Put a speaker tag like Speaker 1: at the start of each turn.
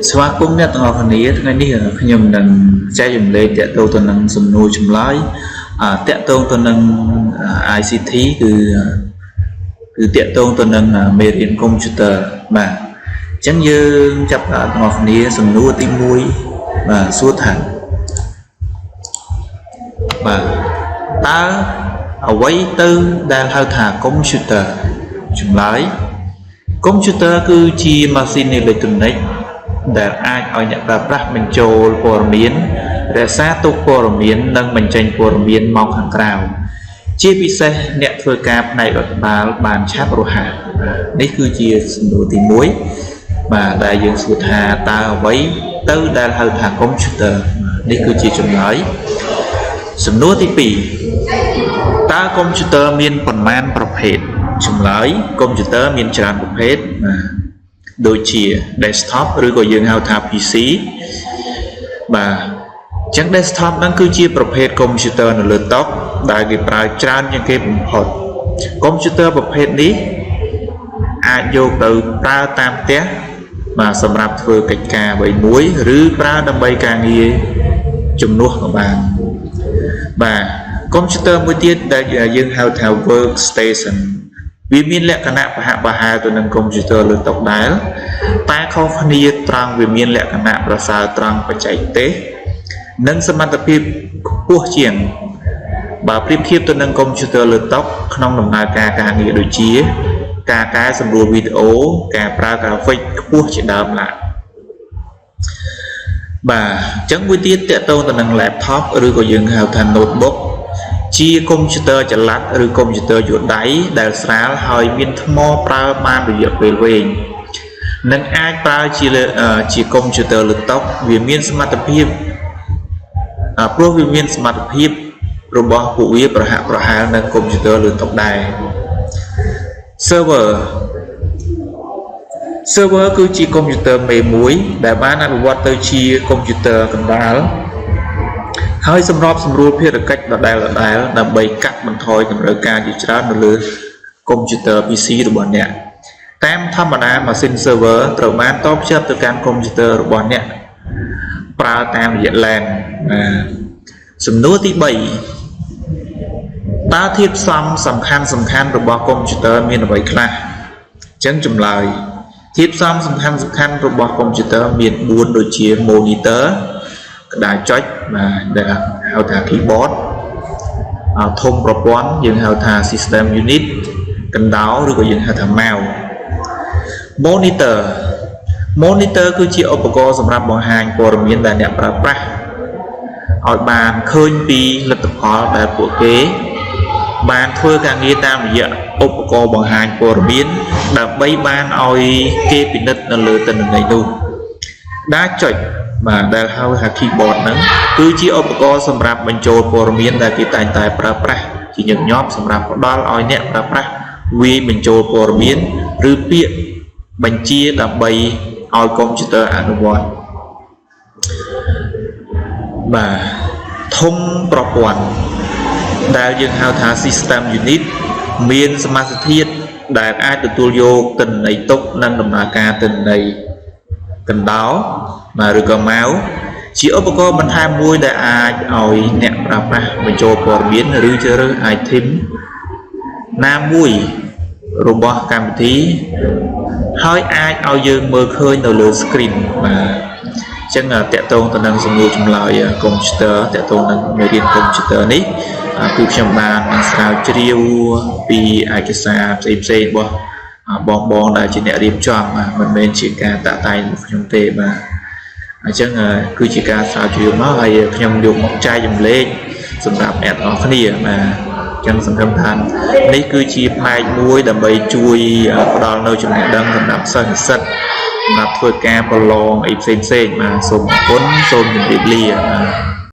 Speaker 1: ស្វាគមន៍អ្នកទាំងអស់គ្នាថ្ងៃនេះខ្ញុំនឹងចែករំលែកទាក់ទងទៅនឹងសំណួរចម្លើយទាក់ទងទៅនឹង ICT គឺទាក់ទងទៅនឹងមេរៀនកុំព្យូទ័របាទអញ្ចឹងយើងចាប់ផ្ដើមទាំងអស់គ្នាសំណួរទី1បាទសួរថាបាទតើអ្វីទៅដែលហៅថាកុំព្យូទ័រចម្លើយកុំព្យូទ័រគឺជាម៉ាស៊ីនអេឡិចត្រូនិកដែលអាចឲ្យអ្នកប្រើប្រាស់បញ្ចូលព័ត៌មានរក្សាទុកព័ត៌មាននិងបញ្ចេញព័ត៌មានមកខាងក្រៅជាពិសេសអ្នកធ្វើការផ្នែករដ្ឋបាលបានឆាប់រហ័សនេះគឺជាសំណួរទី1បាទដែលយើងសួរថាតើអ្វីទៅដែលហៅថាកុំព្យូទ័រនេះគឺជាចម្លើយសំណួរទី2តើកុំព្យូទ័រមានប៉ុន្មានប្រភេទចម្លើយកុំព្យូទ័រមានច្រើនប្រភេទដូចជា desktop ឬក៏យើងហៅថា PC បាទអញ្ចឹង desktop ហ្នឹងគឺជាប្រភេទកុំព្យូទ័រនៅលើតុដែលគេប្រើច្រើនជាងគេបំផុតកុំព្យូទ័រប្រភេទនេះអាចយកទៅប្រើតាមផ្ទះបាទសម្រាប់ធ្វើកិច្ចការអ្វីមួយឬប្រើដើម្បីការងារជំនួសក៏បានបាទកុំព្យូទ័រមួយទៀតដែលយើងហៅថា workstation វាមានលក្ខណៈប្រហាក់ប្រហែលទៅនឹងកុំព្យូទ័រលើតុដែលតែខុសគ្នាត្រង់វាមានលក្ខណៈប្រសើរត្រង់បច្ចេកទេសនិងសមត្ថភាពខ្ពស់ជាងបើប្រៀបធៀបទៅនឹងកុំព្យូទ័រលើតុក្នុងដំណើរការការងារដូចជាការកែសម្រួលវីដេអូការប្រើ graphic ខ្ពស់ជាដើមឡើយបាទអញ្ចឹងមួយទៀតតកតងទៅនឹង laptop ឬក៏យើងហៅថា notebook ជាកុំព្យូទ័រចល័តឬកុំព្យូទ័រយួរដៃដែលស្រាលហើយមានថ្មប្រើបានរយៈពេលវែងនិងអាចប្រើជាកុំព្យូទ័រលើតុវាមានសមត្ថភាពព្រោះវាមានសមត្ថភាពរបស់ពួកវាប្រហាក់ប្រហែលនឹងកុំព្យូទ័រលើតុដែរ server គឺជាកុំព្យូទ័រមេមួយដែលបានអនុវត្តទៅជាកុំព្យូទ័រកណ្ដាលហើយសម្របសម្រួលភារកិច្ចដដែលដើម្បីកាត់បន្ថយតម្រូវការជាច្រើននៅលើកុំព្យូទ័រ PC របស់អ្នកតាមធម្មតាម៉ាស៊ីន server ត្រូវបានតភ្ជាប់ទៅកាន់កុំព្យូទ័ររបស់អ្នកប្រើតាមរយៈ LAN សំណួរទី3តើធាតុផ្សំសំខាន់របស់កុំព្យូទ័រមានអ្វីខ្លះអញ្ចឹងចម្លើយធាតុផ្សំសំខាន់របស់កុំព្យូទ័រមាន4ដូចជា monitor ក្តារចុចបាទដែលហៅថា keyboard ធុងប្រព័ន្ធយើងហៅថា system unit កណ្ដោឬក៏យើងហៅថា mouse monitor គឺជាឧបករណ៍សម្រាប់បង្ហាញព័ត៌មានដែលអ្នកប្រើប្រាស់ឲ្យបានឃើញពីលទ្ធផលដែលពួកគេបានធ្វើការងារតាមរយៈឧបករណ៍បង្ហាញព័ត៌មានដើម្បីបានឲ្យគេពិនិត្យនៅលើទិន្នន័យនោះដាចុចបាទដែលហៅថា keyboard ហ្នឹងគឺជាឧបករណ៍សម្រាប់បញ្ចូលព័ត៌មានដែលគេតែងតែប្រើប្រាស់ជាញឹកញាប់សម្រាប់ផ្ដល់ឲ្យអ្នកប្រើប្រាស់វាយបញ្ចូលព័ត៌មានឬពាក្យបញ្ជាដើម្បីឲ្យកុំព្យូទ័រអនុវត្តបាទធុងប្រព័ន្ធដែលយើងហៅថា system unit មានសមាសធាតុដែលអាចទទួលយកទិន្នន័យទុកនិងដំណើរការទិន្នន័យកណ្ដោឬក៏ mouse ជាឧបករណ៍បន្ថែមមួយដែលអាចឲ្យអ្នកប្រើប្រាស់បញ្ចូលព័ត៌មានឬជ្រើសរើស item ណាមួយរបស់កម្មវិធីហើយអាចឲ្យយើងមើលឃើញនៅលើ screen បាទអញ្ចឹងតកតងទៅនឹងសំណួរចម្លើយកុំព្យូទ័រតកតងនឹងមេរៀនកុំព្យូទ័រនេះគឺខ្ញុំបានស្រាវជ្រាវពីឯកសារផ្សេងរបស់បងដែលជាអ្នករៀបចំមិនមែនជាការតាក់តែងរបស់ខ្ញុំទេបាទអញ្ចឹងគឺជាការស្រាវជ្រាវមកហើយខ្ញុំយកមកចែករំលែកសម្រាប់អ្នកទាំងអស់គ្នាបាទអញ្ចឹងសង្ឃឹមថានេះគឺជាផ្នែកមួយដើម្បីជួយផ្ដល់នូវចំណេះដឹងសម្រាប់សិស្សនិស្សិតសម្រាប់ធ្វើការប្រឡងអីផ្សេងៗបាទសូមអរគុណសូមជម្រាបលា